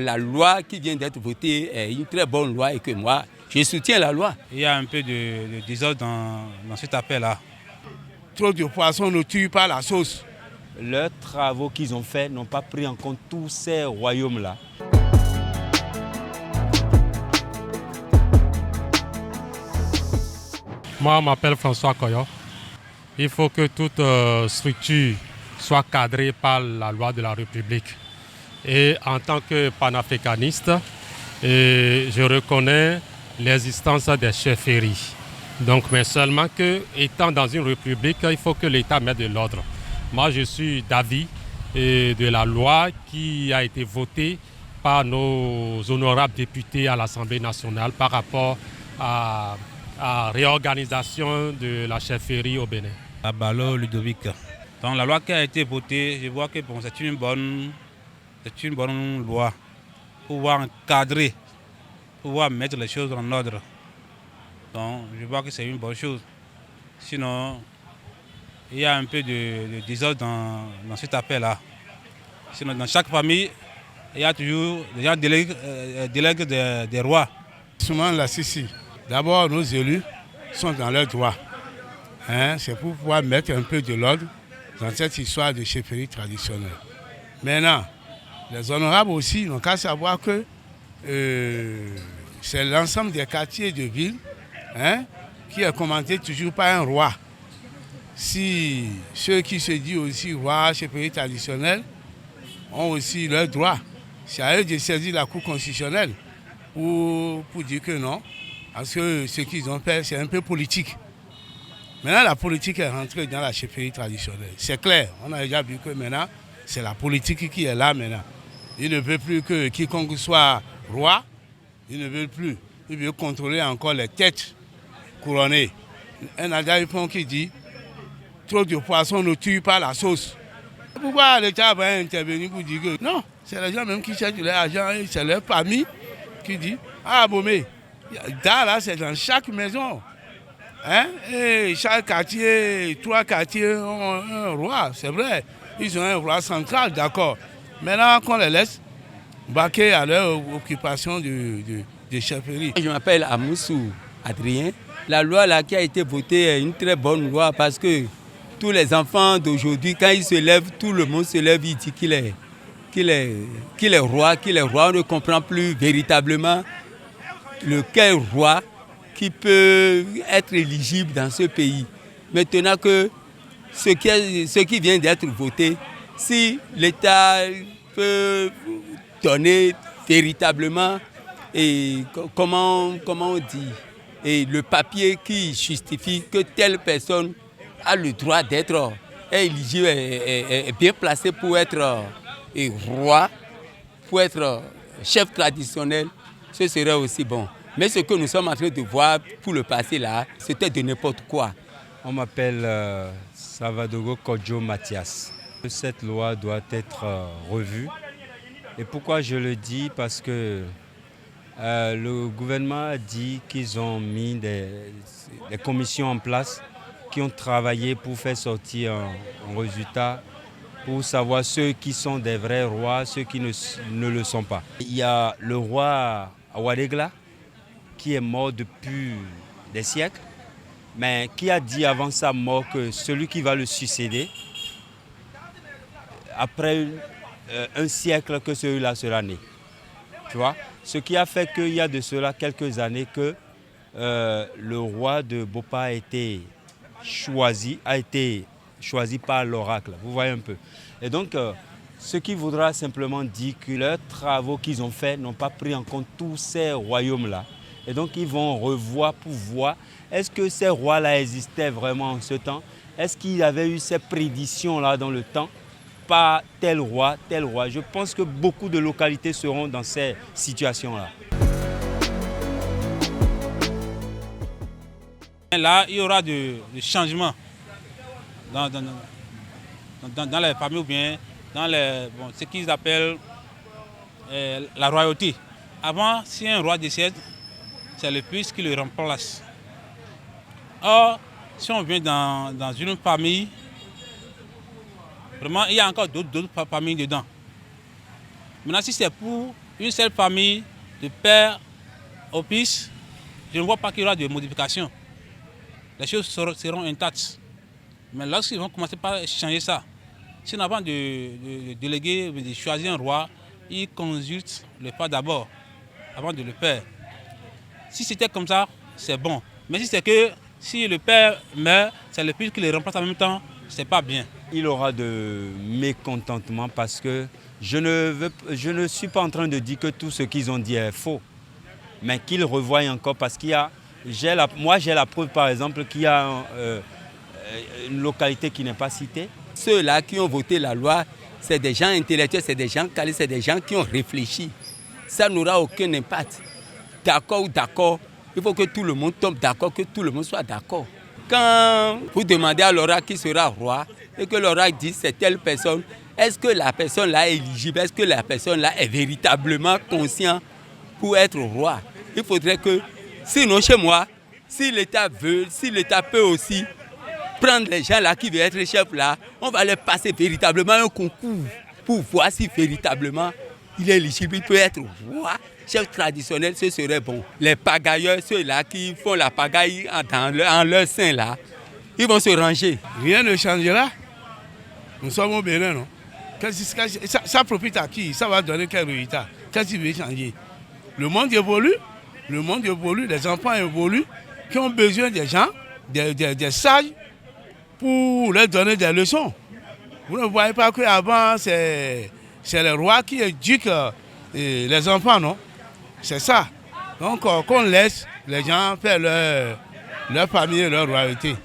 la loi qui vient d'être votée est une très bonne loi et que moi, je soutiens la loi. Il y a un peu de désordre dans cet appel-là. Trop de poissons ne tuent pas la sauce. Leurs travaux qu'ils ont faits n'ont pas pris en compte tous ces royaumes-là. Moi, je m'appelle François Koyo. Il faut que toute structure soit cadrée par la loi de la République. Et en tant que panafricaniste, je reconnais l'existence des chefferies. Donc, mais seulement que, étant dans une république, il faut que l'État mette de l'ordre. Moi, je suis d'avis de la loi qui a été votée par nos honorables députés à l'Assemblée nationale par rapport à réorganisation de la chefferie au Bénin. À Balo Ludovic. Donc la loi qui a été votée, je vois que bon, c'est une bonne loi pour pouvoir encadrer, pour pouvoir mettre les choses en ordre. Donc je vois que c'est une bonne chose. Sinon, il y a un peu de désordre dans cet appel-là. Sinon, dans chaque famille, il y a toujours des gens délégués des rois. Souvent la Sicile. D'abord, nos élus sont dans leurs droits. C'est pour pouvoir mettre un peu de l'ordre dans cette histoire de chefferie traditionnelle. Maintenant, les honorables aussi n'ont qu'à savoir que c'est l'ensemble des quartiers de ville qui est commandé toujours par un roi. Si ceux qui se disent aussi rois, chefferie traditionnelle, ont aussi leurs droits, c'est à eux de saisir la Cour constitutionnelle pour dire que non. Parce que ce qu'ils ont fait, c'est un peu politique. Maintenant, la politique est rentrée dans la chefferie traditionnelle. C'est clair, on a déjà vu que maintenant, c'est la politique qui est là maintenant. Ils ne veulent plus que quiconque soit roi, ils ne veulent plus. Ils veulent contrôler encore les têtes couronnées. Un adage qui dit, trop de poissons ne tuent pas la sauce. Pourquoi l'État va intervenir pour dire que non, c'est les gens même qui cherchent l'argent, c'est leur famille qui dit, ah Bomé, là, c'est dans chaque maison. Et chaque quartier, 3 quartiers ont un roi, c'est vrai. Ils ont un roi central, d'accord. Maintenant, qu'on les laisse vaquer à leur occupation de chefferie. Je m'appelle Amoussou Adrien. La loi là, qui a été votée est une très bonne loi parce que tous les enfants d'aujourd'hui, quand ils se lèvent, tout le monde se lève, il dit qu'il est roi. On ne comprend plus véritablement lequel roi qui peut être éligible dans ce pays. Maintenant que ce qui vient d'être voté, si l'État peut donner véritablement et comment on dit, et le papier qui justifie que telle personne a le droit d'être éligible, est bien placé pour être roi, pour être chef traditionnel, ce serait aussi bon. Mais ce que nous sommes en train de voir pour le passé là, c'était de n'importe quoi. On m'appelle Salvador Kodjo Mathias. Cette loi doit être revue. Et pourquoi je le dis? Parce que le gouvernement a dit qu'ils ont mis des commissions en place qui ont travaillé pour faire sortir un résultat, pour savoir ceux qui sont des vrais rois, ceux qui ne le sont pas. Il y a le roi Awadegla, qui est mort depuis des siècles, mais qui a dit avant sa mort que celui qui va le succéder, après un siècle, que celui-là sera né. Tu vois? Ce qui a fait qu'il y a de cela quelques années que le roi de Bopa a été choisi par l'oracle. Vous voyez un peu. Et donc, ce qui voudra simplement dire que leurs travaux qu'ils ont faits n'ont pas pris en compte tous ces royaumes-là. Et donc, ils vont revoir pour voir, est-ce que ces rois-là existaient vraiment en ce temps? Est-ce qu'il y avait eu ces prédictions-là dans le temps? Pas tel roi, tel roi. Je pense que beaucoup de localités seront dans ces situations-là. Là, il y aura des changements dans les familles ou bien dans ce qu'ils appellent la royauté. Avant, si un roi décède, c'est le fils qui le remplace. Or, si on vient dans une famille, vraiment, il y a encore d'autres familles dedans. Maintenant, si c'est pour une seule famille, de père au fils, je ne vois pas qu'il y aura de modifications. Les choses seront intactes. Mais lorsqu'ils vont commencer par changer ça, si avant de déléguer, de choisir un roi, ils consultent le père d'abord, avant de le faire. Si c'était comme ça, c'est bon. Mais si c'est que si le père meurt, c'est le fils qui le remplace en même temps, c'est pas bien. Il aura de mécontentement parce que je ne suis pas en train de dire que tout ce qu'ils ont dit est faux, mais qu'ils revoient encore parce qu'il y a, moi j'ai la preuve par exemple qu'il y a une localité qui n'est pas citée. Ceux-là qui ont voté la loi, c'est des gens intellectuels, c'est des gens calés, c'est des gens qui ont réfléchi. Ça n'aura aucun impact. D'accord ou d'accord, il faut que tout le monde tombe d'accord, que tout le monde soit d'accord. Quand vous demandez à l'oracle qui sera roi et que l'oracle dit c'est telle personne, est-ce que la personne-là est éligible? Est-ce que la personne-là est véritablement consciente pour être roi? Il faudrait que, sinon chez moi, si l'État veut, si l'État peut aussi prendre les gens là qui veulent être chefs là, on va leur passer véritablement un concours pour voir si véritablement il est éligible, il peut être roi. Chef traditionnel, ce serait bon. Les pagailleurs, ceux-là qui font la pagaille en leur sein là, ils vont se ranger. Rien ne changera. Nous sommes au Bénin, non? Ça profite à qui? Ça va donner quel résultat? Qu'est-ce qui veut changer? Le monde évolue, les enfants évoluent, qui ont besoin des gens, des sages, pour leur donner des leçons. Vous ne voyez pas qu'avant, c'est les rois qui éduquent les enfants, non? C'est ça. Donc, qu'on laisse les gens faire leur famille et leur royauté.